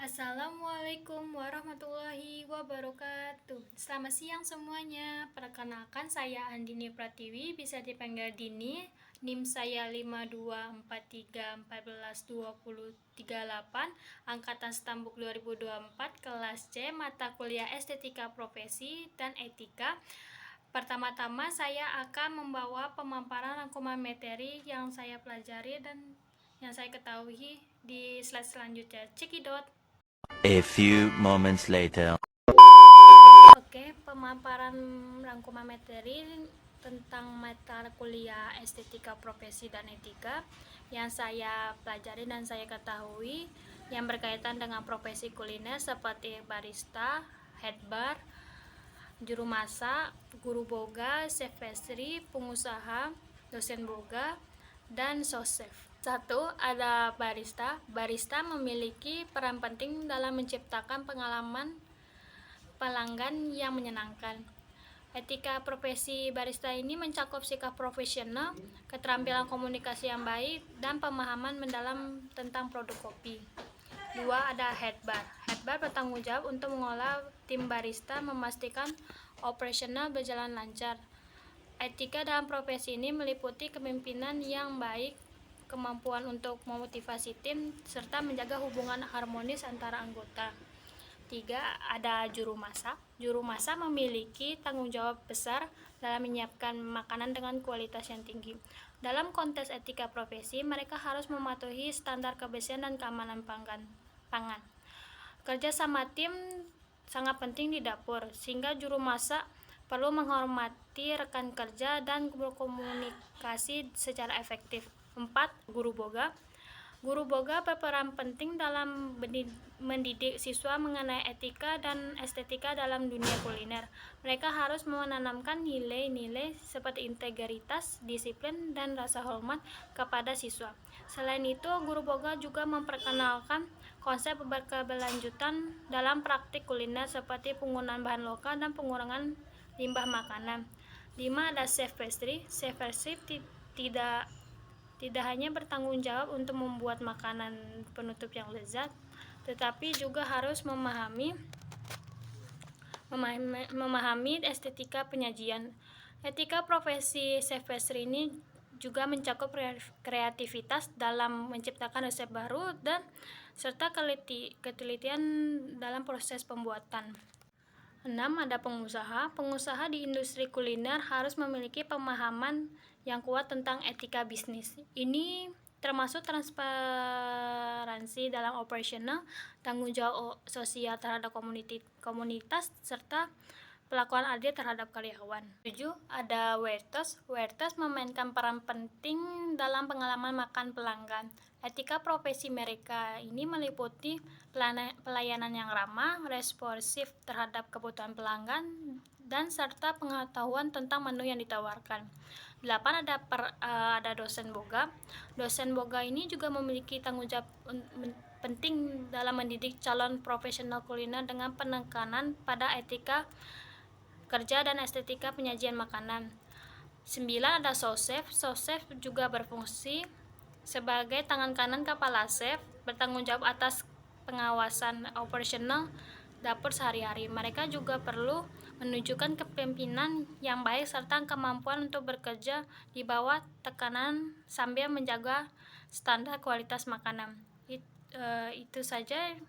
Assalamualaikum warahmatullahi wabarakatuh. Selamat siang semuanya. Perkenalkan, saya Andini Pratiwi, bisa dipanggil Dini. NIM saya 5243142038, angkatan Stambuk 2024, kelas C, mata kuliah Estetika Profesi dan Etika. Pertama-tama saya akan membawa pemaparan rangkuman materi yang saya pelajari dan yang saya ketahui di slide selanjutnya. Cekidot. A few moments later. Oke, pemaparan rangkuman materi tentang mata kuliah Estetika Profesi dan Etika yang saya pelajari dan saya ketahui yang berkaitan dengan profesi kuliner seperti barista, head bar, juru masak, guru boga, chef pastry, pengusaha, dosen boga, dan sochef. 1. Ada barista. Barista memiliki peran penting dalam menciptakan pengalaman pelanggan yang menyenangkan. Etika profesi barista ini mencakup sikap profesional, keterampilan komunikasi yang baik, dan pemahaman mendalam tentang produk kopi. 2. Ada head bar. Head bar bertanggung jawab untuk mengolah tim barista, memastikan operasional berjalan lancar. Etika dalam profesi ini meliputi kepemimpinan yang baik, kemampuan untuk memotivasi tim, serta menjaga hubungan harmonis antara anggota. 3. Ada juru masak. Juru masak memiliki tanggung jawab besar dalam menyiapkan makanan dengan kualitas yang tinggi. Dalam konteks etika profesi, mereka harus mematuhi standar kebersihan dan keamanan pangan. Kerja sama tim sangat penting di dapur, sehingga juru masak perlu menghormati rekan kerja dan berkomunikasi secara efektif. 4. Guru boga. Guru boga berperan penting dalam mendidik siswa mengenai etika dan estetika dalam dunia kuliner. Mereka harus menanamkan nilai-nilai seperti integritas, disiplin, dan rasa hormat kepada siswa. Selain itu, guru boga juga memperkenalkan konsep berkeberlanjutan dalam praktik kuliner seperti penggunaan bahan lokal dan pengurangan limbah makanan. 5. Ada chef pastry. Chef pastry tidak hanya bertanggung jawab untuk membuat makanan penutup yang lezat, tetapi juga harus memahami estetika penyajian. Etika profesi chef pastry ini juga mencakup kreativitas dalam menciptakan resep baru dan serta ketelitian dalam proses pembuatan. 6. Ada pengusaha. Pengusaha di industri kuliner harus memiliki pemahaman yang kuat tentang etika bisnis. Ini termasuk transparansi dalam operasional, tanggung jawab sosial terhadap komunitas, serta pelakuan adil terhadap karyawan. 7. Ada waiters. Waiters memainkan peran penting dalam pengalaman makan pelanggan. Etika profesi mereka ini meliputi pelayanan yang ramah, responsif terhadap kebutuhan pelanggan, dan serta pengetahuan tentang menu yang ditawarkan. 8. Ada dosen boga. Dosen boga ini juga memiliki tanggung jawab penting dalam mendidik calon profesional kuliner dengan penekanan pada etika kerja dan estetika penyajian makanan. 9. Ada sochef. Sochef juga berfungsi sebagai tangan kanan kepala chef, bertanggung jawab atas pengawasan operasional dapur sehari-hari. Mereka juga perlu menunjukkan kepemimpinan yang baik serta kemampuan untuk bekerja di bawah tekanan sambil menjaga standar kualitas makanan. Itu saja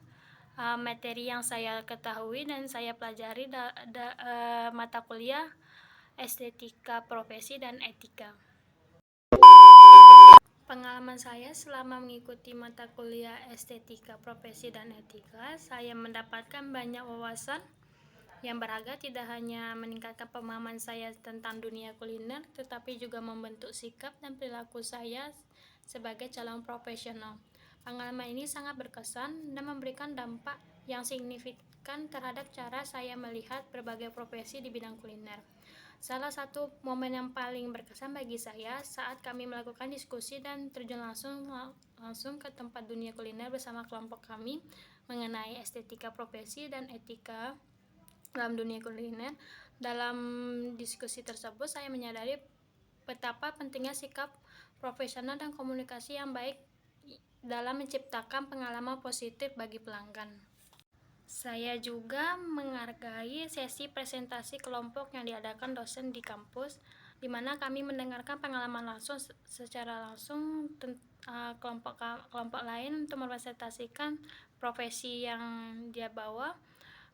materi yang saya ketahui dan saya pelajari mata kuliah Estetika Profesi dan Etika. Pengalaman saya selama mengikuti mata kuliah Estetika Profesi dan Etika, saya mendapatkan banyak wawasan yang berharga, tidak hanya meningkatkan pemahaman saya tentang dunia kuliner, tetapi juga membentuk sikap dan perilaku saya sebagai calon profesional. Pengalaman ini sangat berkesan dan memberikan dampak yang signifikan terhadap cara saya melihat berbagai profesi di bidang kuliner. Salah satu momen yang paling berkesan bagi saya saat kami melakukan diskusi dan terjun langsung ke tempat dunia kuliner bersama kelompok kami mengenai estetika profesi dan etika dalam dunia kuliner. Dalam diskusi tersebut, saya menyadari betapa pentingnya sikap profesional dan komunikasi yang baik dalam menciptakan pengalaman positif bagi pelanggan. Saya juga menghargai sesi presentasi kelompok yang diadakan dosen di kampus, di mana kami mendengarkan pengalaman langsung secara langsung kelompok lain untuk merepresentasikan profesi yang dia bawa.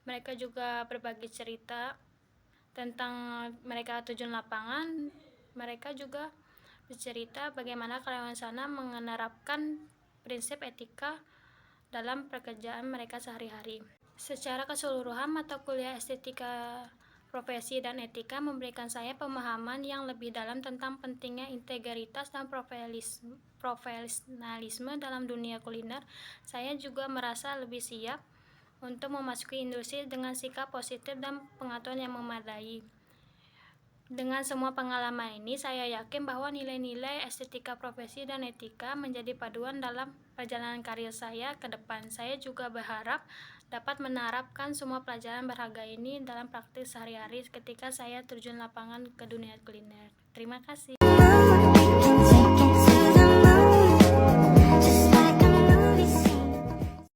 Mereka juga berbagi cerita tentang mereka terjun lapangan. Mereka juga bercerita bagaimana karyawan sana menerapkan prinsip etika dalam pekerjaan mereka sehari-hari. Secara keseluruhan, mata kuliah estetika profesi dan etika memberikan saya pemahaman yang lebih dalam tentang pentingnya integritas dan profesionalisme dalam dunia kuliner. Saya juga merasa lebih siap untuk memasuki industri dengan sikap positif dan pengetahuan yang memadai. Dengan semua pengalaman ini, saya yakin bahwa nilai-nilai estetika profesi dan etika menjadi paduan dalam perjalanan karir saya ke depan. Saya juga berharap dapat menerapkan semua pelajaran berharga ini dalam praktik sehari-hari ketika saya terjun lapangan ke dunia kuliner. Terima kasih.